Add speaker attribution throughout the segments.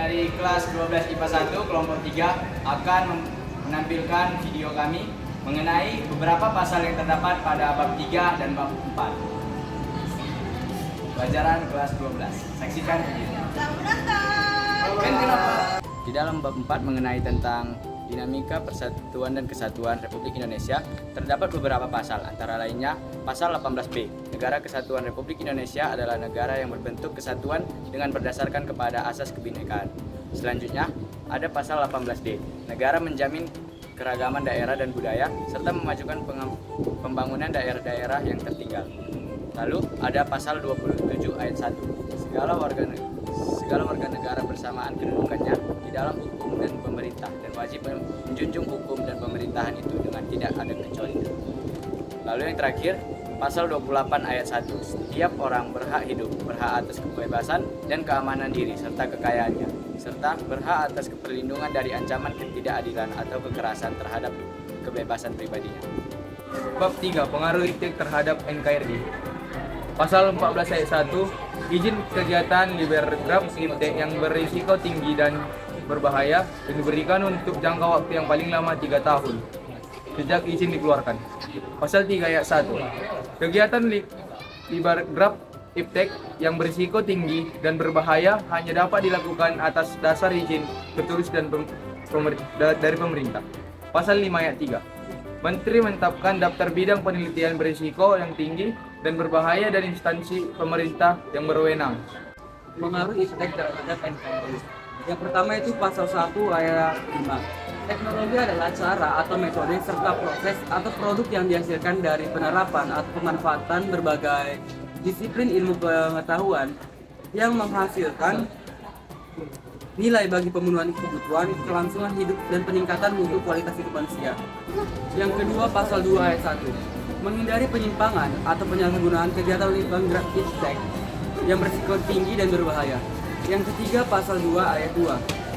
Speaker 1: dari kelas 12 IPA 1 kelompok 3 akan menampilkan video kami mengenai beberapa pasal yang terdapat pada bab 3 dan bab 4. Pelajaran kelas 12. Saksikan video.
Speaker 2: Selamat menonton.
Speaker 1: Di dalam bab 4 mengenai tentang dinamika persatuan dan kesatuan Republik Indonesia terdapat beberapa pasal, antara lainnya pasal 18B. Negara Kesatuan Republik Indonesia adalah negara yang berbentuk kesatuan dengan berdasarkan kepada asas kebinekaan. Selanjutnya ada pasal 18D. Negara menjamin keragaman daerah dan budaya serta memajukan pembangunan daerah-daerah yang tertinggal. Lalu ada pasal 27 ayat 1. Segala warga negara bersamaan kedudukannya di dalam hukum dan pemerintah dan wajib menjunjung hukum dan pemerintahan itu dengan tidak ada kecualian. Lalu yang terakhir, pasal 28 ayat 1. Setiap orang berhak hidup, berhak atas kebebasan dan keamanan diri serta kekayaannya, serta berhak atas perlindungan dari ancaman ketidakadilan atau kekerasan terhadap kebebasan pribadinya.
Speaker 3: Bab 3. Pengaruh IPTEK terhadap NKRI. Pasal 14 ayat 1. Izin kegiatan libergraf IPTEK yang berisiko tinggi dan berbahaya diberikan untuk jangka waktu yang paling lama 3 tahun sejak izin dikeluarkan. Pasal 3 ayat 1. Kegiatan libergraf IPTEK yang berisiko tinggi dan berbahaya hanya dapat dilakukan atas dasar izin tertulis dari pemerintah. Pasal 5 ayat 3. Menteri menetapkan daftar bidang penelitian berisiko yang tinggi dan berbahaya dan instansi pemerintah yang berwenang.
Speaker 4: Pengaruh IPTEK terhadap NKRI. Yang pertama itu pasal 1 ayat 5. Teknologi adalah cara atau metode serta proses atau produk yang dihasilkan dari penerapan atau pemanfaatan berbagai disiplin ilmu pengetahuan yang menghasilkan nilai bagi pemenuhan kebutuhan, kelangsungan hidup, dan peningkatan mutu kualitas hidup manusia. Yang kedua, pasal 2 ayat 1. Menghindari penyimpangan atau penyalahgunaan kegiatan libergraf IPTEK yang berisiko tinggi dan berbahaya. Yang ketiga, pasal 2 ayat 2.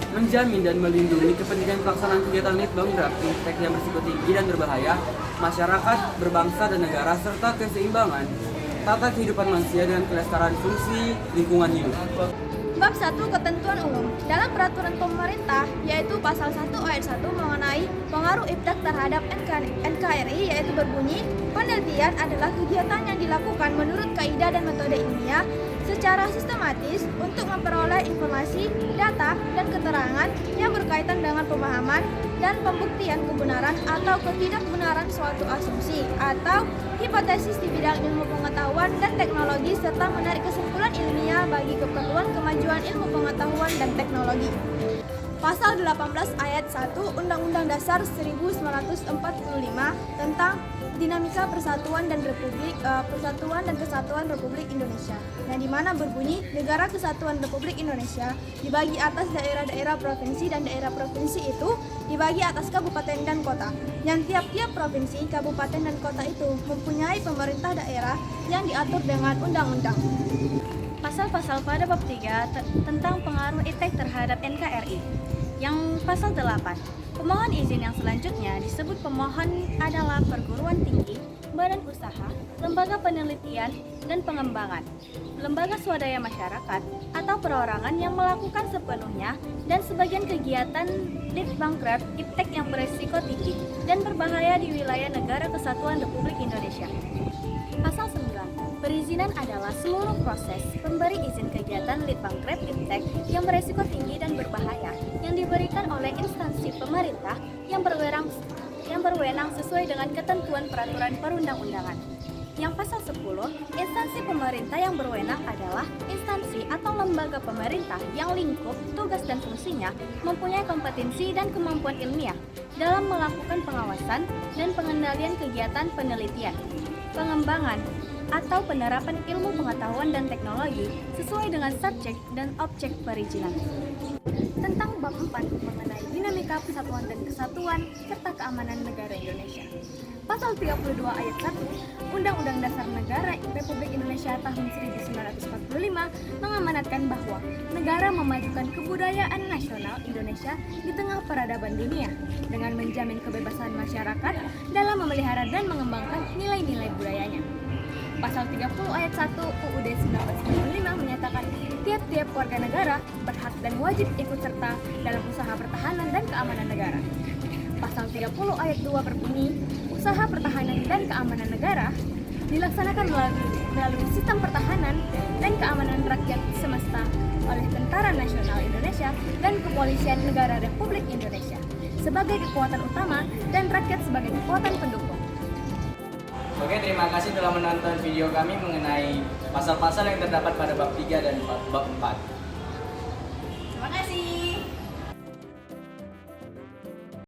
Speaker 4: Menjamin dan melindungi kepentingan pelaksanaan kegiatan libergraf IPTEK yang berisiko tinggi dan berbahaya, masyarakat, berbangsa dan negara, serta keseimbangan tata kehidupan manusia dengan kelestarian fungsi lingkungan hidup.
Speaker 2: Bab 1 Ketentuan Umum. Dalam peraturan pemerintah, yaitu pasal 1 ayat 1 mengenai pengaruh IPTEK terhadap NKRI, yaitu berbunyi, penelitian adalah kegiatan yang dilakukan menurut kaidah dan metode ilmiah secara sistematis untuk memperoleh informasi, data, dan keterangan yang berkaitan dengan pemahaman dan pembuktian kebenaran atau ketidakbenaran suatu asumsi atau hipotesis di bidang ilmu pengetahuan dan teknologi serta menarik kesimpulan ilmiah bagi keperluan kemajuan ilmu pengetahuan dan teknologi. Pasal 18 ayat 1 Undang-Undang Dasar 1945 tentang dinamika persatuan dan kesatuan Republik Indonesia, yang dimana berbunyi Negara Kesatuan Republik Indonesia dibagi atas daerah-daerah provinsi dan daerah provinsi itu dibagi atas kabupaten dan kota, yang tiap-tiap provinsi, kabupaten dan kota itu mempunyai pemerintah daerah yang diatur dengan undang-undang.
Speaker 5: Pasal-pasal pada bab 3 tentang pengaruh IPTEK terhadap NKRI. Yang pasal 8, pemohon izin yang selanjutnya disebut pemohon adalah perguruan tinggi, badan usaha, lembaga penelitian dan pengembangan, lembaga swadaya masyarakat, atau perorangan yang melakukan sepenuhnya dan sebagian kegiatan litbangkraf IPTEK yang berisiko tinggi dan berbahaya di wilayah Negara Kesatuan Republik Indonesia. Pasal 9, perizinan adalah seluruh proses pemberi izin kegiatan litbangkraf IPTEK yang berisiko tinggi dan berbahaya yang diberikan oleh instansi pemerintah yang berwenang sesuai dengan ketentuan peraturan perundang-undangan. Yang pasal 10, instansi pemerintah yang berwenang adalah instansi atau lembaga pemerintah yang lingkup, tugas dan fungsinya mempunyai kompetensi dan kemampuan ilmiah dalam melakukan pengawasan dan pengendalian kegiatan penelitian, pengembangan, atau penerapan ilmu pengetahuan dan teknologi sesuai dengan subjek dan objek perizinan. Tentang bab 4 mengenai dinamika persatuan dan kesatuan serta keamanan negara Indonesia. Pasal 32 ayat 1 Undang-Undang Dasar Negara Republik Indonesia tahun 1945 mengamanatkan bahwa negara memajukan kebudayaan nasional Indonesia di tengah peradaban dunia dengan menjamin kebebasan masyarakat dalam memelihara dan mengembangkan nilai-nilai budayanya. Pasal 30 ayat 1 UUD 1945 menyatakan
Speaker 2: Tiap-tiap warga negara berhak dan wajib ikut serta dalam usaha pertahanan dan keamanan negara. Pasal 30 ayat 2 berbunyi, usaha pertahanan dan keamanan negara dilaksanakan melalui sistem pertahanan dan keamanan rakyat semesta oleh Tentara Nasional Indonesia dan Kepolisian Negara Republik Indonesia sebagai kekuatan utama dan rakyat sebagai kekuatan pendukung.
Speaker 1: Oke, terima kasih telah menonton video kami mengenai pasal-pasal yang terdapat pada bab 3 dan bab 4.
Speaker 5: Terima kasih.